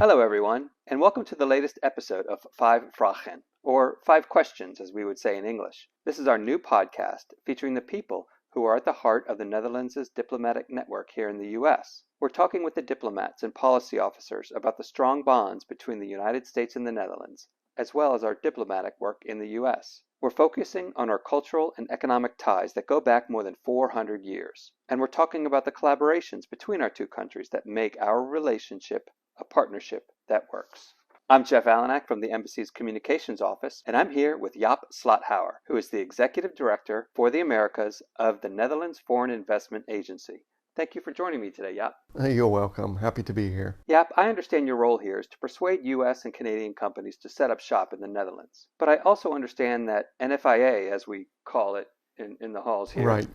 Hello, everyone, and welcome to the latest episode of Vijf Vragen, or Five Questions, as we would say in English. This is our new podcast featuring the people who are at the heart of the Netherlands' diplomatic network here in the U.S. We're talking with the diplomats and policy officers about the strong bonds between the United States and the Netherlands, as well as our diplomatic work in the U.S. We're focusing on our cultural and economic ties that go back more than 400 years. And we're talking about the collaborations between our two countries that make our relationship a partnership that works. I'm Jeff Alenak from the Embassy's Communications Office, and I'm here with Jaap Slothouwer, who is the Executive Director for the Americas of the Netherlands Foreign Investment Agency. Thank you for joining me today, Jaap. You're welcome. Happy to be here. Jaap, I understand your role here is to persuade U.S. and Canadian companies to set up shop in the Netherlands. But I also understand that NFIA, as we call it in the halls here, Right.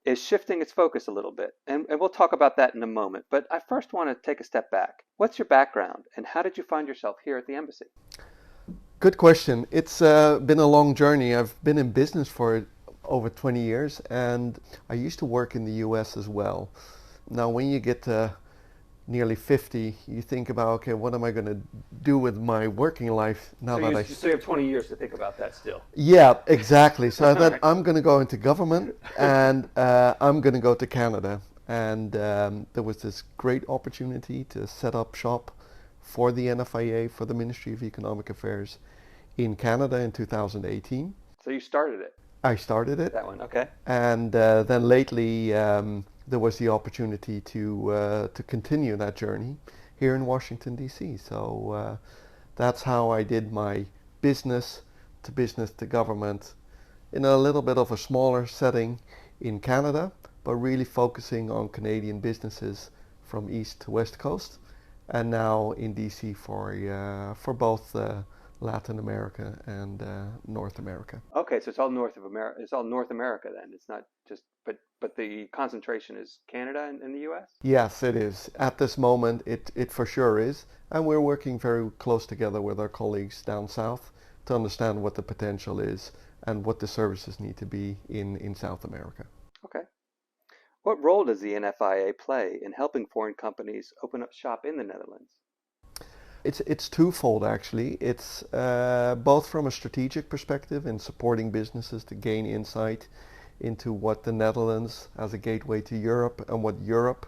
is shifting its focus a little bit. And we'll talk about that in a moment. But I first want to take a step back. What's your background and how did you find yourself here at the embassy? Good question. It's been a long journey. I've been in business for over 20 years and I used to work in the US as well. Now, when you get to nearly 50, you think about, okay, what am I going to do with my working life now So you have 20 years to think about that still. Yeah, exactly. So I thought I'm going to go into government and I'm going to go to Canada. And there was this great opportunity to set up shop for the NFIA, for the Ministry of Economic Affairs in Canada in 2018. So you started it. I started it. That one, okay. And then lately there was the opportunity to continue that journey here in Washington, D.C. So that's how I did my business to government in a little bit of a smaller setting in Canada, but really focusing on Canadian businesses from East to West Coast, and now in D.C. for both Latin America and North America. Okay, so it's all North of America. It's all North America then. It's not just, but the concentration is Canada and the U.S. Yes, it is. At this moment, it for sure is, and we're working very close together with our colleagues down south to understand what the potential is and what the services need to be in South America. Okay. What role does the NFIA play in helping foreign companies open up shop in the Netherlands? It's twofold actually. It's both from a strategic perspective in supporting businesses to gain insight into what the Netherlands as a gateway to Europe and what Europe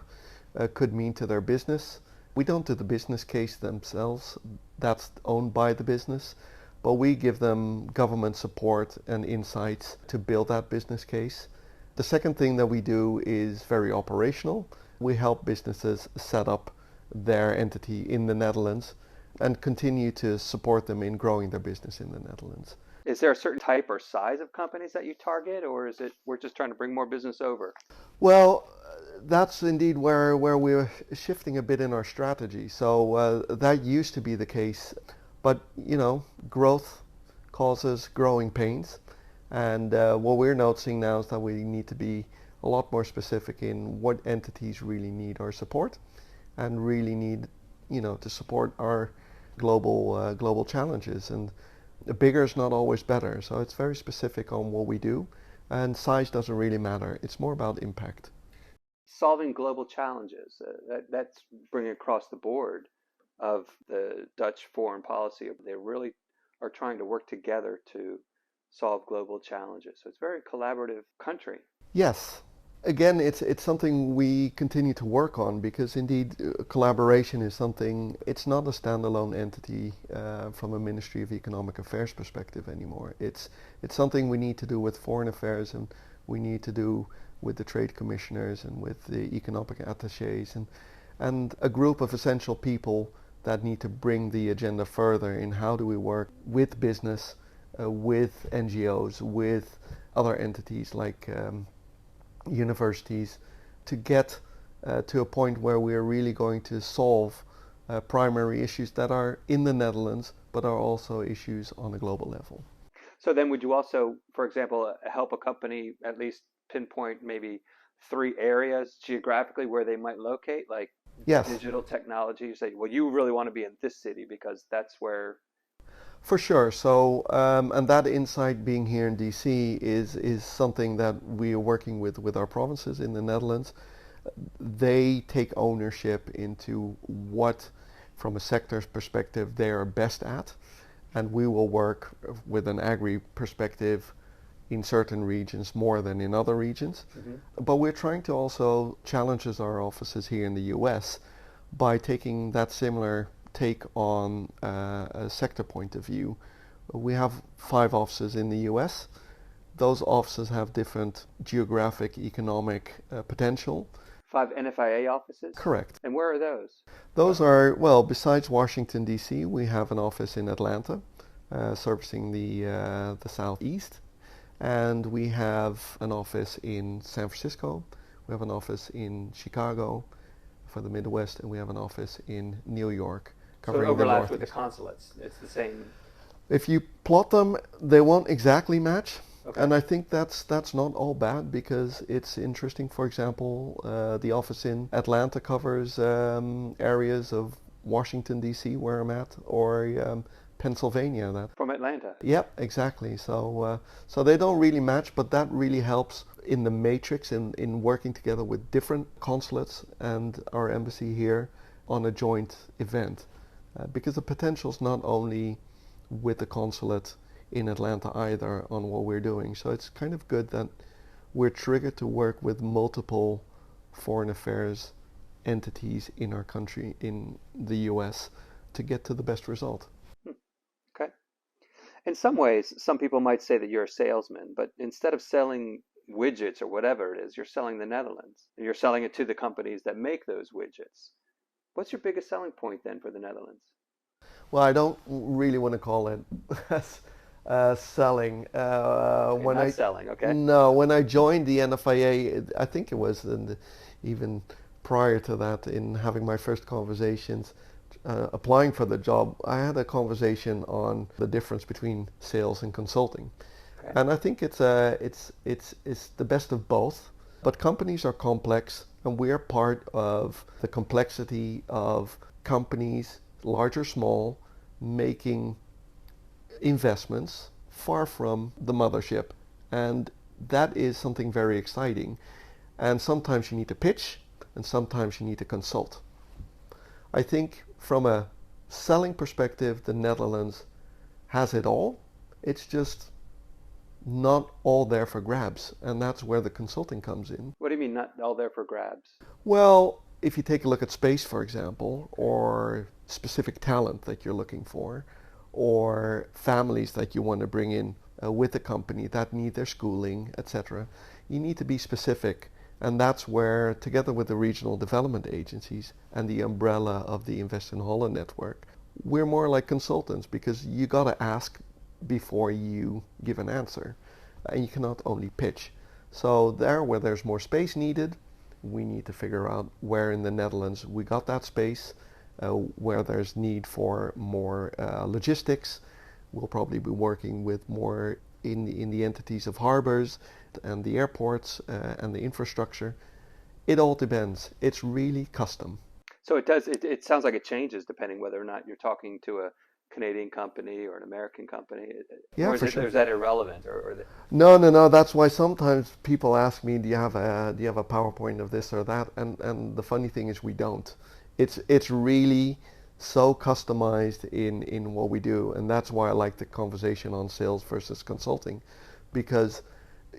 could mean to their business. We don't do the business case themselves, that's owned by the business, but we give them government support and insights to build that business case. The second thing that we do is very operational. We help businesses set up their entity in the Netherlands and continue to support them in growing their business in the Netherlands. Is there a certain type or size of companies that you target, or is it we're just trying to bring more business over? Well, that's indeed where we're shifting a bit in our strategy. So that used to be the case, but growth causes growing pains, and what we're noticing now is that we need to be a lot more specific in what entities really need our support and really need to support our global challenges, and bigger is not always better. So it's very specific on what we do, and size doesn't really matter. It's more about impact. Solving global challenges, that's bringing across the board of the Dutch foreign policy. They really are trying to work together to solve global challenges. So it's a very collaborative country. Yes. Again, it's something we continue to work on because indeed collaboration is something, it's not a standalone entity from a Ministry of Economic Affairs perspective anymore. It's something we need to do with foreign affairs, and we need to do with the trade commissioners and with the economic attachés and a group of essential people that need to bring the agenda further in how do we work with business, with NGOs, with other entities like universities, to get to a point where we are really going to solve primary issues that are in the Netherlands but are also issues on a global level. So then would you also, for example, help a company at least pinpoint maybe 3 areas geographically where they might locate, like Yes. digital technology? You say, well, you really want to be in this city because that's where. For sure. So, and that insight being here in DC is something that we are working with our provinces in the Netherlands. They take ownership into what from a sector's perspective they are best at, and we will work with an agri perspective in certain regions more than in other regions. But we're trying to also challenge our offices here in the US by taking that similar take on a sector point of view. We have 5 offices in the US. Those offices have different geographic, economic potential. 5 NFIA offices? Correct. And where are those? Those are, well, besides Washington, D.C., we have an office in Atlanta, servicing the southeast. And we have an office in San Francisco. We have an office in Chicago for the Midwest, and we have an office in New York. So it overlaps with the consulates. It's the same. If you plot them, they won't exactly match. Okay. And I think that's not all bad, because it's interesting. For example, the office in Atlanta covers areas of Washington, D.C., where I'm at, or Pennsylvania. From Atlanta? Yep, exactly. So they don't really match, but that really helps in the matrix, in working together with different consulates and our embassy here on a joint event. Because the potential is not only with the consulate in Atlanta either on what we're doing. So it's kind of good that we're triggered to work with multiple foreign affairs entities in our country, in the US, to get to the best result. Okay. In some ways, some people might say that you're a salesman, but instead of selling widgets or whatever it is, you're selling the Netherlands. And you're selling it to the companies that make those widgets. What's your biggest selling point then for the Netherlands? Well, I don't really want to call it selling. Selling, okay? No, when I joined the NFIA, I think it was even prior to that, in having my first conversations, applying for the job, I had a conversation on the difference between sales and consulting. Okay. And I think it's the best of both. But companies are complex, and we are part of the complexity of companies, large or small, making investments far from the mothership. And that is something very exciting. And sometimes you need to pitch, and sometimes you need to consult. I think from a selling perspective, the Netherlands has it all. It's just not all there for grabs, and that's where the consulting comes in. What do you mean, not all there for grabs? Well, if you take a look at space, for example, or specific talent that you're looking for, or families that you want to bring in with the company that need their schooling, etc., you need to be specific. And that's where, together with the regional development agencies and the umbrella of the Invest in Holland network, we're more like consultants, because you got to ask before you give an answer, and you cannot only pitch. So there, where there's more space needed, we need to figure out where in the Netherlands we got that space. Where there's need for more logistics, we'll probably be working with more in the entities of harbors and the airports and the infrastructure. It all depends. It's really custom. So it does. It sounds like it changes depending whether or not you're talking to a Canadian company or an American company. Yeah, or is for sure. Or is that irrelevant? No. That's why sometimes people ask me, do you have a PowerPoint of this or that? And the funny thing is, we don't. It's really so customized in what we do, and that's why I like the conversation on sales versus consulting, because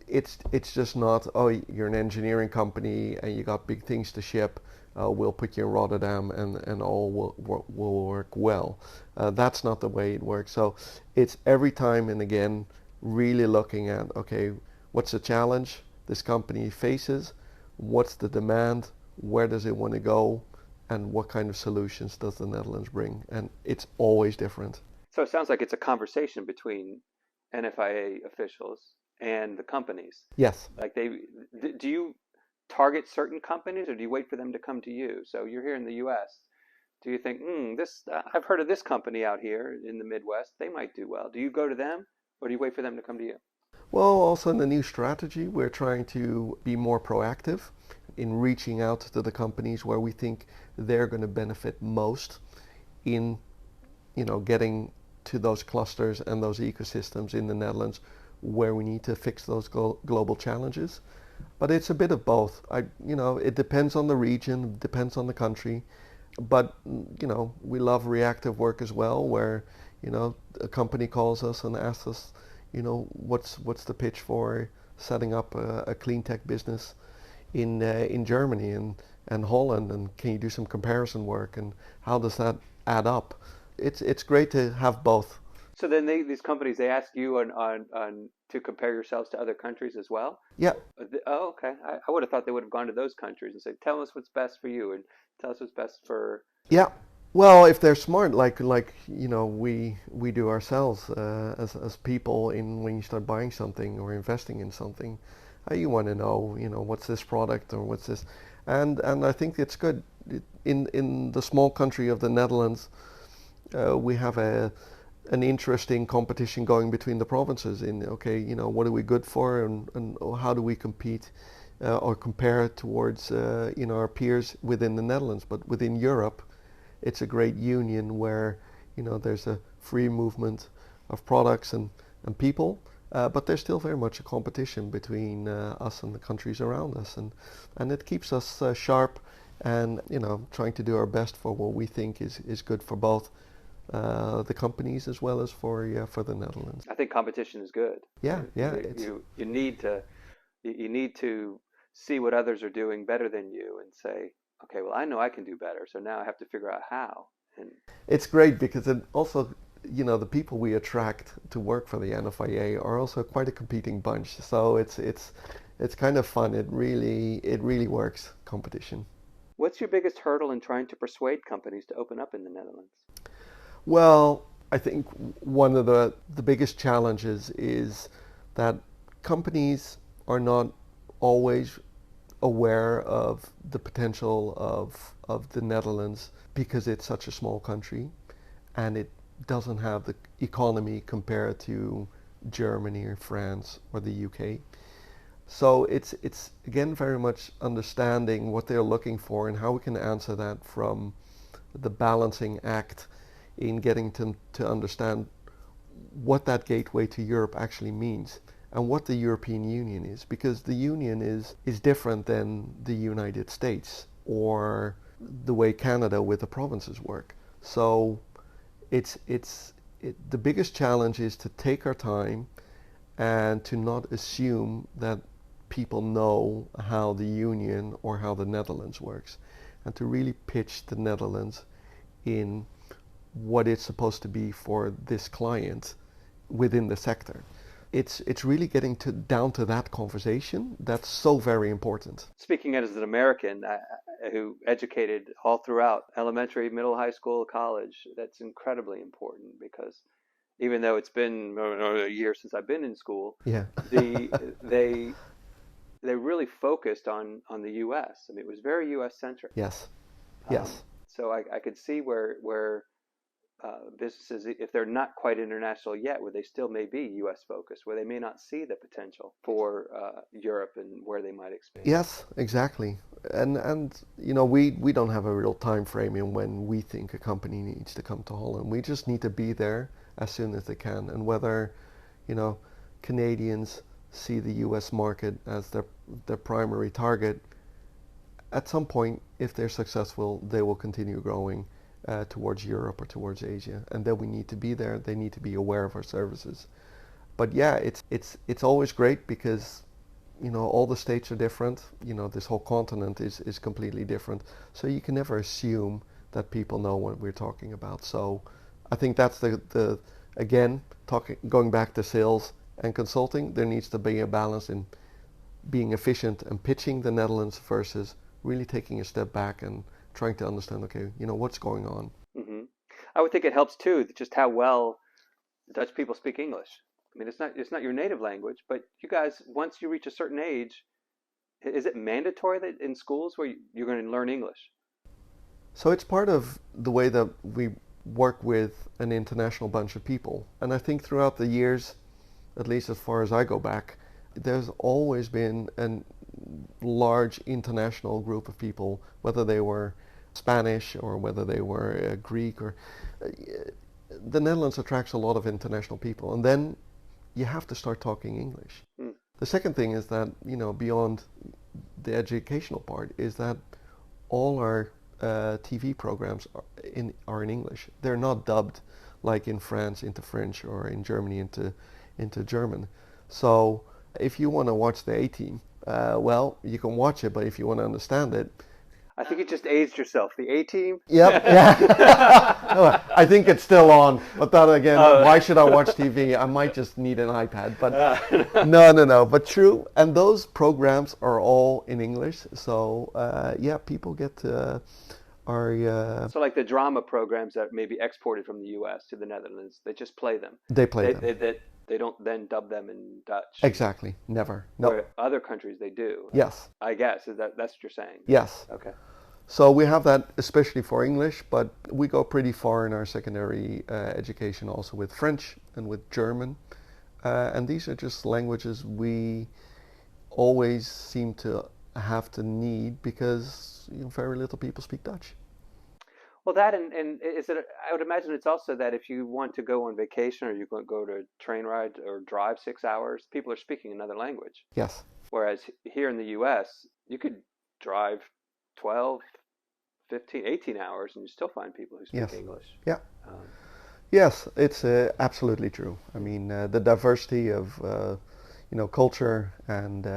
it's just not, oh, you're an engineering company and you got big things to ship, we'll put you in Rotterdam and all will work well. That's not the way it works. So it's every time and again really looking at, okay, what's the challenge this company faces, what's the demand, where does it want to go, and what kind of solutions does the Netherlands bring? And it's always different. So it sounds like it's a conversation between NFIA officials and the companies. Yes. Like do you target certain companies, or do you wait for them to come to you? So you're here in the U.S. Do you think, I've heard of this company out here in the Midwest, they might do well. Do you go to them, or do you wait for them to come to you? Well, also in the new strategy, we're trying to be more proactive in reaching out to the companies where we think they're going to benefit most in, getting to those clusters and those ecosystems in the Netherlands where we need to fix those global challenges. But it's a bit of both. It depends on the region, depends on the country. But we love reactive work as well, where a company calls us and asks us, what's the pitch for setting up a clean tech business in Germany and Holland, and can you do some comparison work, and how does that add up? It's great to have both. So then these companies, they ask you on to compare yourselves to other countries as well? Yeah, Oh, okay. I would have thought they would have gone to those countries and said, tell us what's best for you and tell us what's best for. yeah. Well, if they're smart, like we do ourselves as people, in when you start buying something or investing in something, you want to know, what's this product or what's this, and I think it's good. In the small country of the Netherlands, we have an interesting competition going between the provinces in, okay, what are we good for, and how do we compete or compare towards our peers within the Netherlands. But within Europe, it's a great union where there's a free movement of products and people, but there's still very much a competition between us and the countries around us, and it keeps us sharp, and trying to do our best for what we think is good for both the companies as well as for the Netherlands. I think competition is good. Yeah, yeah. You need to see what others are doing better than you and say, okay, well, I know I can do better, so now I have to figure out how. And it's great because it also, the people we attract to work for the NFIA are also quite a competing bunch. So it's kind of fun. It really works, competition. what's your biggest hurdle in trying to persuade companies to open up in the Netherlands? Well, I think one of the biggest challenges is that companies are not always aware of the potential of the Netherlands, because it's such a small country and it doesn't have the economy compared to Germany or France or the UK. So it's again very much understanding what they're looking for and how we can answer that from the balancing act in getting to understand what that gateway to Europe actually means and what the European Union is, because the Union is different than the United States or the way Canada with the provinces work. So the biggest challenge is to take our time and to not assume that people know how the Union or how the Netherlands works, and to really pitch the Netherlands in what it's supposed to be for this client within the sector. It's really getting down to that conversation that's so very important. Speaking as an American who educated all throughout elementary, middle, high school, college, that's incredibly important, because even though it's been a year since I've been in school, Yeah. they really focused on the U.S. I mean, it was very U.S. centric. Yes. Yes. So I could see where businesses, if they're not quite international yet, where they still may be U.S. focused, where they may not see the potential for Europe and where they might expand. Yes, exactly. And we don't have a real time frame in when we think a company needs to come to Holland. We just need to be there as soon as they can. And whether Canadians see the U.S. market as their primary target, at some point, if they're successful, they will continue growing towards Europe or towards Asia, and then we need to be there. They need to be aware of our services. But yeah, it's always great because all the states are different. This whole continent is completely different. So you can never assume that people know what we're talking about. So I think that's the again, going back to sales and consulting, there needs to be a balance in being efficient and pitching the Netherlands versus really taking a step back and trying to understand, okay, what's going on. Mm-hmm. I would think it helps too, just how well Dutch people speak English. I mean, it's not your native language, but you guys, once you reach a certain age, is it mandatory that in schools where you're going to learn English? So it's part of the way that we work with an international bunch of people. And I think throughout the years, at least as far as I go back, there's always been a large international group of people, whether they were Spanish or whether they were Greek, or the Netherlands attracts a lot of international people, and then you have to start talking English. Mm. The second thing is that, beyond the educational part, is that all our TV programs are in English. They're not dubbed like in France into French or in Germany into German. So if you want to watch the A-Team, well, you can watch it, but if you want to understand it, I think you just aged yourself. The A-Team? yep, yeah. No, I think it's still on, but that again, why should I watch TV? I might just need an iPad, but no. But true, and those programs are all in English, so yeah, people get So like the drama programs that may be exported from the U.S. to the Netherlands, they just play them. they play them. They don't then dub them in Dutch. Exactly, never. No. Where other countries they do. Yes. I guess that's what you're saying. Yes. Okay. So we have that especially for English, but we go pretty far in our secondary education also with French and with German. And these are just languages we always seem to have to need because very little people speak Dutch. Well, that and is it? I would imagine it's also that if you want to go on vacation or you go to a train ride or drive 6 hours, people are speaking another language. Yes. Whereas here in the U.S., you could drive 12, 15, 18 hours and you still find people who speak Yes. English. Yeah. Yes, it's absolutely true. I mean, the diversity of culture and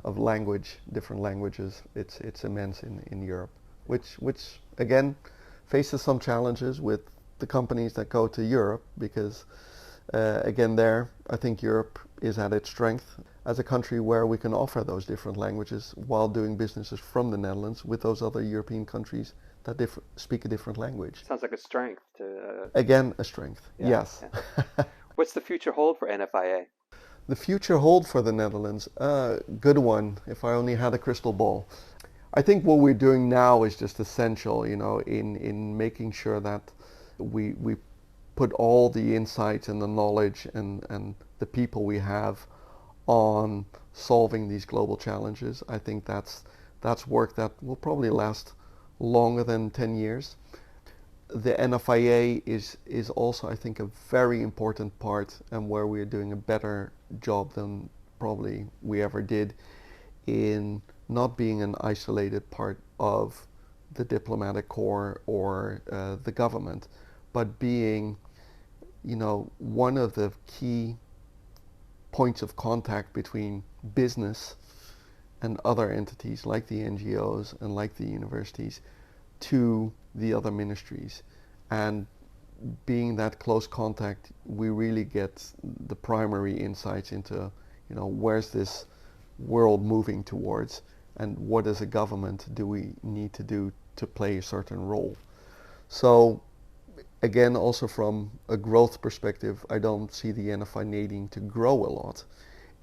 of language, different languages, it's immense in Europe, which again faces some challenges with the companies that go to Europe because again there I think Europe is at its strength as a country where we can offer those different languages while doing businesses from the Netherlands with those other European countries that speak a different language. Sounds like a strength to Again, a strength. yeah, Yes. yeah. What's the future hold for NFIA? The future hold for the Netherlands, good one, if I only had a crystal ball. I think what we're doing now is just essential, in making sure that we put all the insights and the knowledge and the people we have on solving these global challenges. I think that's work that will probably last longer than 10 years. The NFIA is also, I think, a very important part and where we're doing a better job than probably we ever did in not being an isolated part of the diplomatic corps or the government, but being, one of the key points of contact between business and other entities like the NGOs and like the universities to the other ministries. And being that close contact, we really get the primary insights into, where's this world moving towards and what as a government do we need to do to play a certain role. So again, also from a growth perspective, I don't see the NFI needing to grow a lot.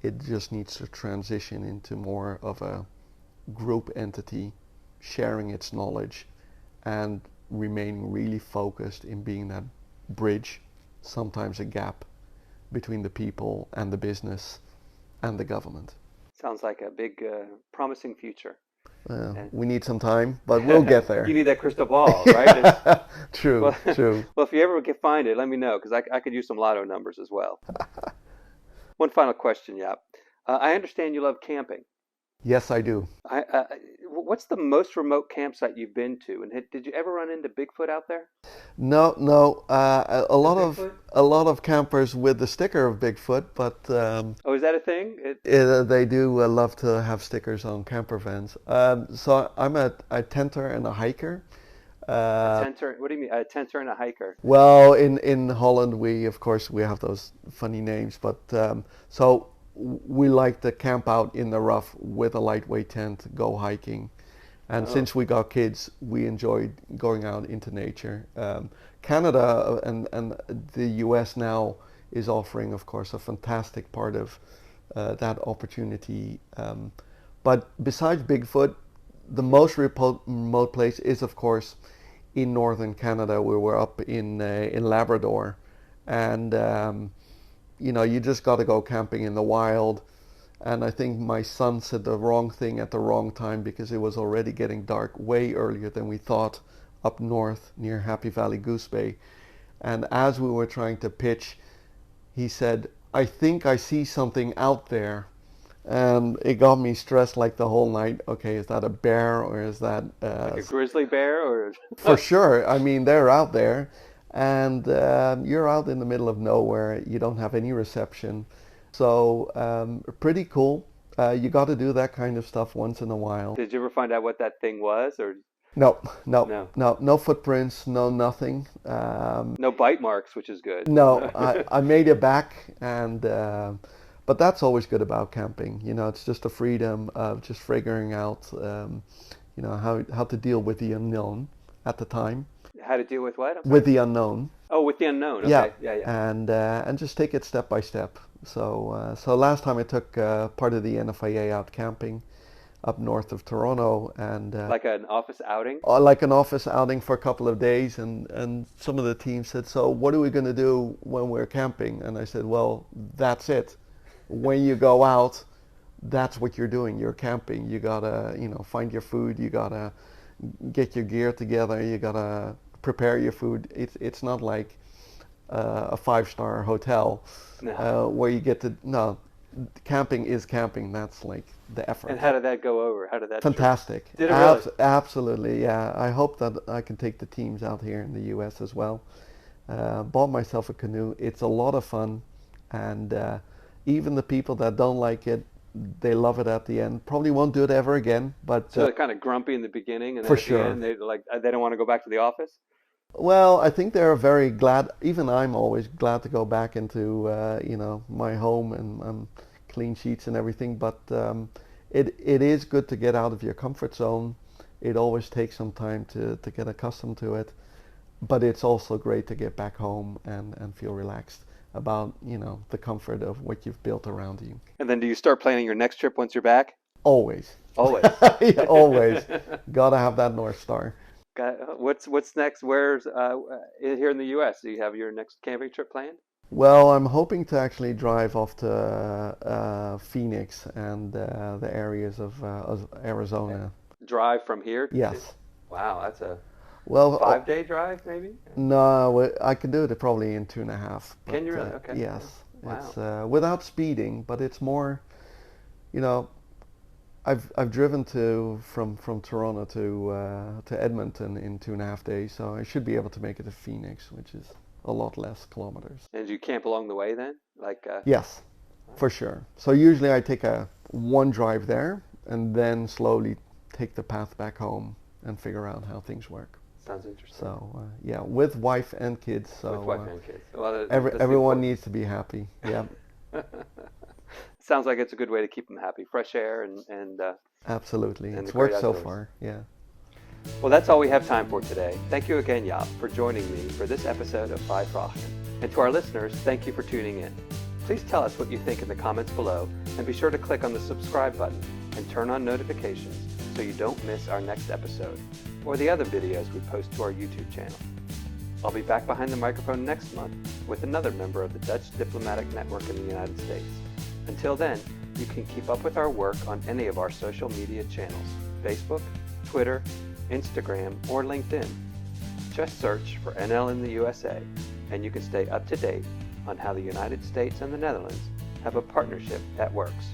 It just needs to transition into more of a group entity, sharing its knowledge and remaining really focused in being that bridge, sometimes a gap, between the people and the business and the government. Sounds like a big, promising future. We need some time, but we'll get there. You need that crystal ball, right? True. Well, if you ever can find it, let me know, because I could use some lotto numbers as well. One final question, Jaap. I understand you love camping. Yes, I do. What's the most remote campsite you've been to, and did you ever run into Bigfoot out there? No. A lot of campers with the sticker of Bigfoot, but Oh, is that a thing? they do love to have stickers on camper vans. So I'm a tenter and a hiker. A tenter? What do you mean? A tenter and a hiker? Well, in Holland we have those funny names, but so we like to camp out in the rough with a lightweight tent, go hiking. And since we got kids, we enjoyed going out into nature. Canada and the US now is offering, of course, a fantastic part of that opportunity. But besides Bigfoot, the most remote place is, of course, in northern Canada. We were up in Labrador, and you just got to go camping in the wild. And I think my son said the wrong thing at the wrong time because it was already getting dark way earlier than we thought up north near Happy Valley Goose Bay. And as we were trying to pitch, he said, "I think I see something out there." And it got me stressed like the whole night. Okay, is that a bear or is that Like a grizzly bear or? for sure? I mean, they're out there, and you're out in the middle of nowhere. You don't have any reception, so pretty cool. You got to do that kind of stuff once in a while. Did you ever find out what that thing was, or No, no, no? no, no footprints, no nothing. No bite marks, which is good. No, I made it back, and but that's always good about camping. You know, it's just the freedom of just figuring out, you know, how to deal with the unknown at the time. How to deal with what? I'm sorry? With the unknown. Oh, with the unknown. Okay. Yeah, Yeah. and just take it step by step. So last time I took part of the NFIA out camping up north of Toronto, and Like an office outing. like an office outing for a couple of days, and some of the team said, so what are we going to do when we're camping? And I said, well, that's it. When you go out, that's what you're doing. You're camping. You gotta, you know, find your food. You gotta get your gear together. You gotta prepare your food. It's not like a 5-star hotel No. where you get to, no, camping is camping. That's like the effort. And how did that go over? How did that? Fantastic. Did it really? Absolutely, yeah. I hope that I can take the teams out here in the US as well. Bought myself a canoe. It's a lot of fun, and even the people that don't like it, they love it at the end. Probably won't do it ever again, but So they're kind of grumpy in the beginning, and then for at the sure. end, they don't want to go back to the office. Well, I think they're very glad. Even I'm always glad to go back into you know, my home and clean sheets and everything. But it is good to get out of your comfort zone. It always takes some time to get accustomed to it. But it's also great to get back home and feel relaxed about, you know, the comfort of what you've built around you. And then do you start planning your next trip once you're back? Always. Always. Yeah, always. Gotta have that North Star. What's next? Where's here in the U.S.? Do you have your next camping trip planned? Well, I'm hoping to actually drive off to Phoenix and the areas of Arizona. Drive from here? Yes. Wow, that's a Well, 5-day drive, maybe? no, I can do it probably in 2.5. Can you but, really? Okay. Yes. Wow. It's without speeding, but it's more, you know, I've driven from Toronto to Edmonton in 2.5 days, so I should be able to make it to Phoenix, which is a lot less kilometers. And do you camp along the way then? Like Yes, for sure. So usually I take one drive there and then slowly take the path back home and figure out how things work. sounds interesting. So yeah, with wife and kids. So With wife and kids. Well, everyone needs to be happy. Yeah, sounds like it's a good way to keep them happy. Fresh air and absolutely. And It's the great worked so outdoors. far. Yeah. well, that's all we have time for today. Thank you again, Jaap, for joining me for this episode of Vijf Vragen. And to our listeners, thank you for tuning in. Please tell us what you think in the comments below, and be sure to click on the subscribe button and turn on notifications so you don't miss our next episode or the other videos we post to our YouTube channel. I'll be back behind the microphone next month with another member of the Dutch Diplomatic Network in the United States. Until then, you can keep up with our work on any of our social media channels: Facebook, Twitter, Instagram, or LinkedIn. Just search for NL in the USA, and you can stay up to date on how the United States and the Netherlands have a partnership that works.